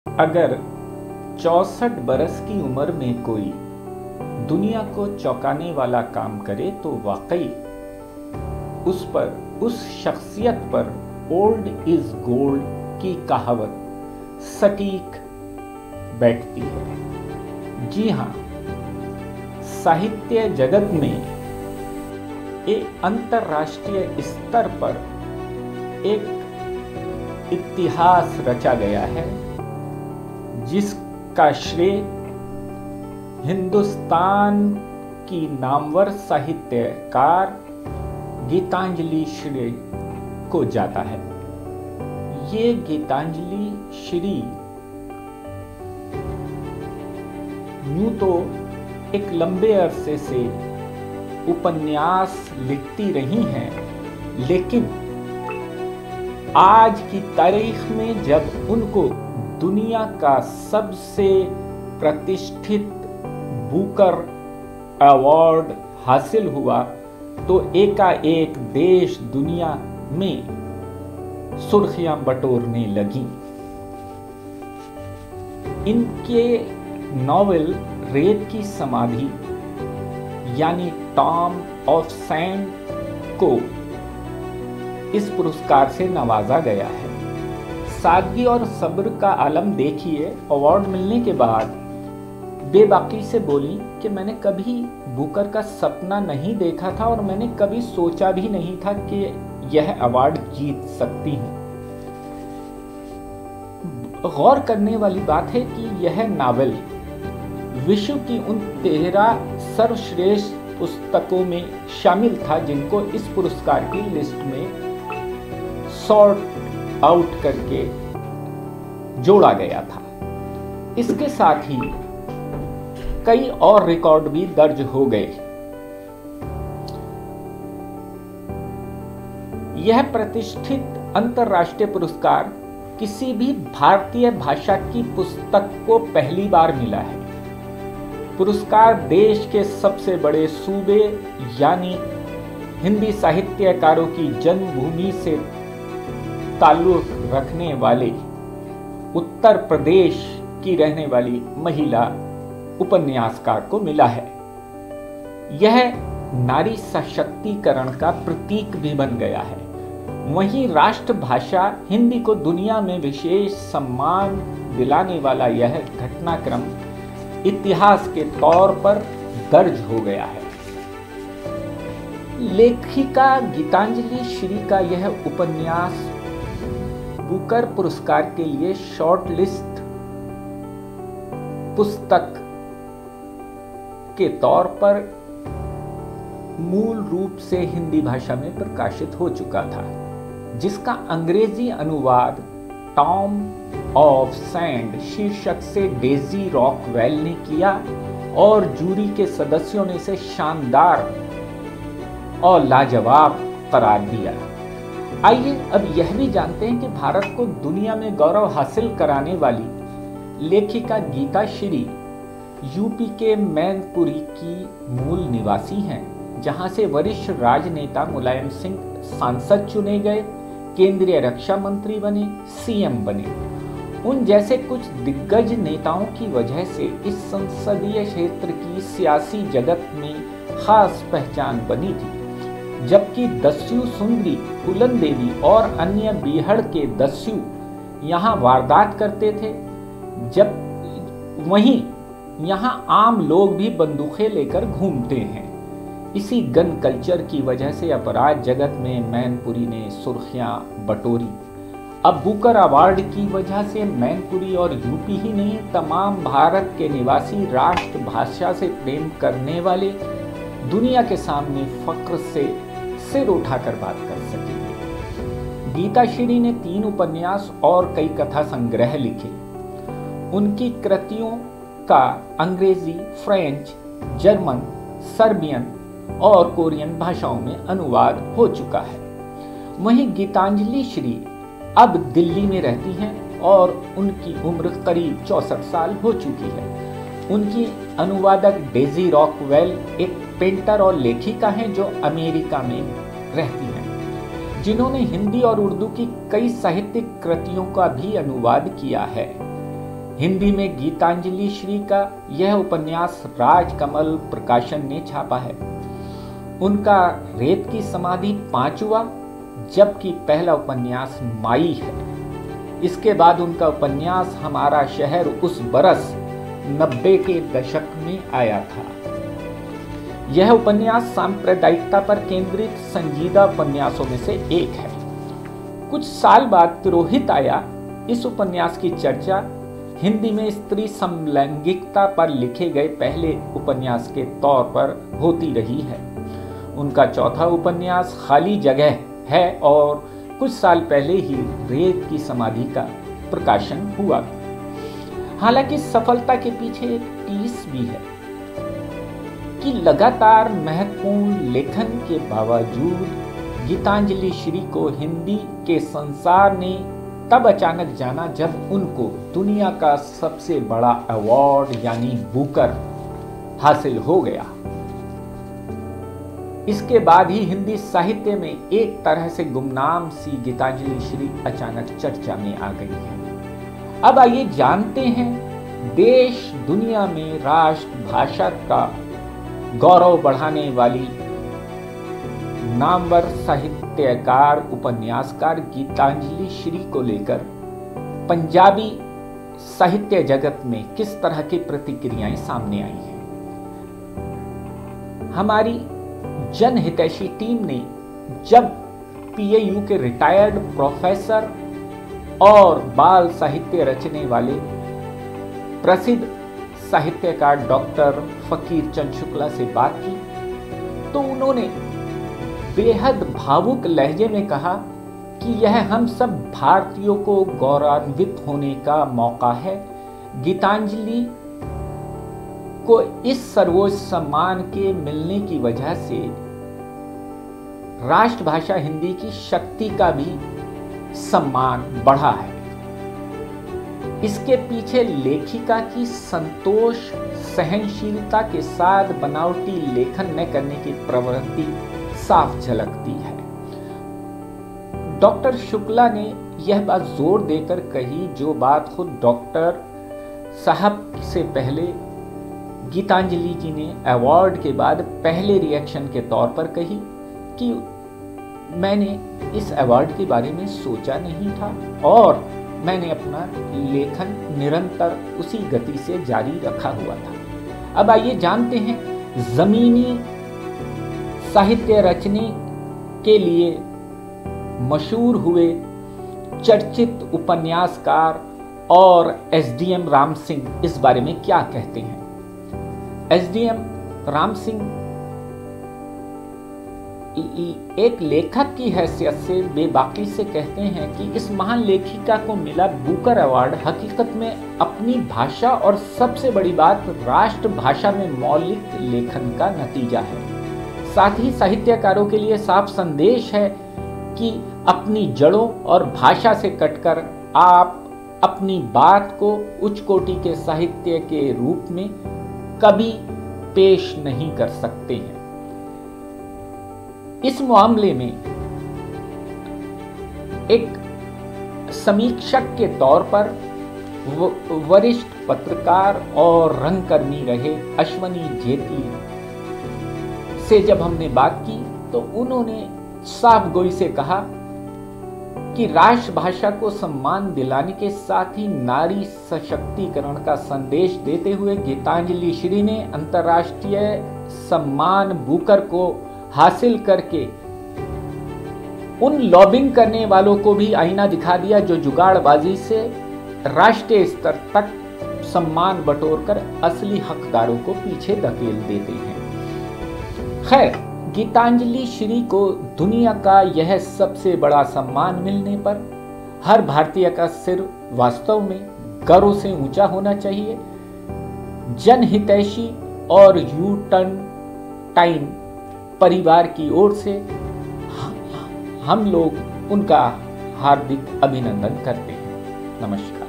अगर 64 बरस की उम्र में कोई दुनिया को चौंकाने वाला काम करे तो वाकई उस शख्सियत पर ओल्ड इज गोल्ड की कहावत सटीक बैठती है। जी हाँ, साहित्य जगत में एक अंतर्राष्ट्रीय स्तर पर एक इतिहास रचा गया है जिसका श्रेय हिंदुस्तान की नामवर साहित्यकार गीतांजलि श्री को जाता है। ये गीतांजलि श्री यूं तो एक लंबे अरसे से उपन्यास लिखती रही हैं, लेकिन आज की तारीख में जब उनको दुनिया का सबसे प्रतिष्ठित बुकर अवार्ड हासिल हुआ तो एकाएक देश दुनिया में सुर्खियां बटोरने लगी। इनके नॉवेल रेत की समाधि यानी टॉम ऑफ सैंड को इस पुरस्कार से नवाजा गया है। सादगी और सब्र का आलम देखिए अवार्ड मिलने के बाद बेबाकी से बोली कि मैंने कभी बुकर का सपना नहीं देखा था और मैंने कभी सोचा भी नहीं था कि यह अवार्ड जीत सकती हूँ। गौर करने वाली बात है कि यह नावल विश्व की उन 13 सर्वश्रेष्ठ पुस्तकों में शामिल था जिनको इस पुरस्कार की लिस्ट में सॉर्ट आउट करके जोड़ा गया था। इसके साथ ही कई और रिकॉर्ड भी दर्ज हो गए। यह प्रतिष्ठित अंतर्राष्ट्रीय पुरस्कार किसी भी भारतीय भाषा की पुस्तक को पहली बार मिला है। पुरस्कार देश के सबसे बड़े सूबे यानी हिंदी साहित्यकारों की जन्मभूमि से ताल्लुक रखने वाले उत्तर प्रदेश की रहने वाली महिला उपन्यासकार को मिला है। यह नारी सशक्तिकरण का प्रतीक भी बन गया है। वहीं राष्ट्रभाषा हिंदी को दुनिया में विशेष सम्मान दिलाने वाला यह घटनाक्रम इतिहास के तौर पर दर्ज हो गया है। लेखिका गीतांजलि श्री का यह उपन्यास बुकर पुरस्कार के लिए शॉर्टलिस्ट पुस्तक के तौर पर मूल रूप से हिंदी भाषा में प्रकाशित हो चुका था, जिसका अंग्रेजी अनुवाद टॉम ऑफ सैंड शीर्षक से डेजी रॉकवेल ने किया और जूरी के सदस्यों ने इसे शानदार और लाजवाब करार दिया। आइए अब यह भी जानते हैं कि भारत को दुनिया में गौरव हासिल कराने वाली लेखिका गीता श्री यूपी के मैनपुरी की मूल निवासी हैं, जहां से वरिष्ठ राजनेता मुलायम सिंह सांसद चुने गए, केंद्रीय रक्षा मंत्री बने, सीएम बने। उन जैसे कुछ दिग्गज नेताओं की वजह से इस संसदीय क्षेत्र की सियासी जगत में खास पहचान बनी थी। जबकि दस्यु सुंदरी, फूलन देवी और अन्य बीहड़ के दस्यु यहाँ वारदात करते थे, जब वहीं यहाँ आम लोग भी बंदूकें लेकर घूमते हैं। इसी गन कल्चर की वजह से अपराध जगत में मैनपुरी ने सुर्खियां बटोरी। अब बुकर अवार्ड की वजह से मैनपुरी और यूपी ही नहीं, तमाम भारत के निवासी राष्ट्रभाषा से प्रेम करने वाले दुनिया के सामने फक्र से सिर उठाकर बात कर सकेंगे। गीता श्री ने 3 उपन्यास और कई कथा संग्रह लिखे। उनकी कृतियों का अंग्रेजी, फ्रेंच, जर्मन, सर्बियन और कोरियन भाषाओं में अनुवाद हो चुका है। वहीं गीतांजलि श्री अब दिल्ली में रहती हैं और उनकी उम्र करीब 64 साल हो चुकी है। उनकी अनुवादक डेजी रॉकवेल एक पेंटर और लेखिका हैं जो अमेरिका में रहती हैं, जिन्होंने हिंदी और उर्दू की कई साहित्यिक कृतियों का भी अनुवाद किया है। हिंदी में गीतांजलि श्री का यह उपन्यास राजकमल प्रकाशन ने छापा है। उनका रेत की समाधि 5वां, जबकि पहला उपन्यास माई है। इसके बाद उनका उपन्यास हमारा शहर उस बरस 90 के दशक में आया था। यह उपन्यास सांप्रदायिकता पर केंद्रित संजीदा उपन्यासों में से एक है। कुछ साल बाद तिरोहित आया। इस उपन्यास की चर्चा हिंदी में स्त्री समलैंगिकता पर लिखे गए पहले उपन्यास के तौर पर होती रही है। उनका चौथा उपन्यास खाली जगह है और कुछ साल पहले ही रेत की समाधि का प्रकाशन हुआ। हालांकि सफलता के पीछे एक टीस भी है कि लगातार महत्वपूर्ण लेखन के बावजूद गीतांजलि श्री को हिंदी के संसार ने तब अचानक जाना जब उनको दुनिया का सबसे बड़ा अवार्ड यानी बुकर हासिल हो गया। इसके बाद ही हिंदी साहित्य में एक तरह से गुमनाम सी गीतांजलि श्री अचानक चर्चा में आ गई है। अब आइए जानते हैं देश दुनिया में राष्ट्रभाषा का गौरव बढ़ाने वाली नामवर साहित्यकार उपन्यासकार गीतांजलि श्री को लेकर पंजाबी साहित्य जगत में किस तरह की प्रतिक्रियाएं सामने आई हैं। हमारी जनहितैषी टीम ने जब PAU के रिटायर्ड प्रोफेसर और बाल साहित्य रचने वाले प्रसिद्ध साहित्यकार डॉक्टर फकीर चंद शुक्ला से बात की तो उन्होंने बेहद भावुक लहजे में कहा कि यह हम सब भारतीयों को गौरवान्वित होने का मौका है। गीतांजलि को इस सर्वोच्च सम्मान के मिलने की वजह से राष्ट्रभाषा हिंदी की शक्ति का भी सम्मान बढ़ा है। इसके पीछे लेखिका की संतोष, सहनशीलता के साथ बनावटी लेखन न करने की प्रवृत्ति साफ झलकती है। डॉक्टर शुक्ला ने यह बात जोर देकर कही जो बात खुद डॉक्टर साहब से पहले गीतांजलि जी ने अवार्ड के बाद पहले रिएक्शन के तौर पर कही कि मैंने इस अवार्ड के बारे में सोचा नहीं था और मैंने अपना लेखन निरंतर उसी गति से जारी रखा हुआ था। अब आइए जानते हैं जमीनी साहित्य रचने के लिए मशहूर हुए चर्चित उपन्यासकार और SDM राम सिंह इस बारे में क्या कहते हैं। SDM राम सिंह एक लेखक की हैसियत से बेबाकी से कहते हैं कि इस महान लेखिका को मिला बुकर अवार्ड हकीकत में अपनी भाषा और सबसे बड़ी बात राष्ट्रभाषा में मौलिक लेखन का नतीजा है। साथ ही साहित्यकारों के लिए साफ संदेश है कि अपनी जड़ों और भाषा से कटकर आप अपनी बात को उच्च कोटि के साहित्य के रूप में कभी पेश नहीं कर सकते हैं। इस मामले में एक समीक्षक के तौर पर वरिष्ठ पत्रकार और रंगकर्मी रहे अश्वनी जेटली से जब हमने बात की तो उन्होंने साफ गोई से कहा कि राष्ट्रभाषा को सम्मान दिलाने के साथ ही नारी सशक्तिकरण का संदेश देते हुए गीतांजलि श्री ने अंतर्राष्ट्रीय सम्मान बुकर को हासिल करके उन लॉबिंग करने वालों को भी आईना दिखा दिया जो जुगाड़बाजी से राष्ट्रीय स्तर तक सम्मान बटोरकर असली हकदारों को पीछे धकेल देते हैं। खैर, गीतांजलि श्री को दुनिया का यह सबसे बड़ा सम्मान मिलने पर हर भारतीय का सिर वास्तव में गर्व से ऊंचा होना चाहिए। जनहितैषी और यू टर्न टाइम परिवार की ओर से हम लोग उनका हार्दिक अभिनंदन करते हैं। नमस्कार।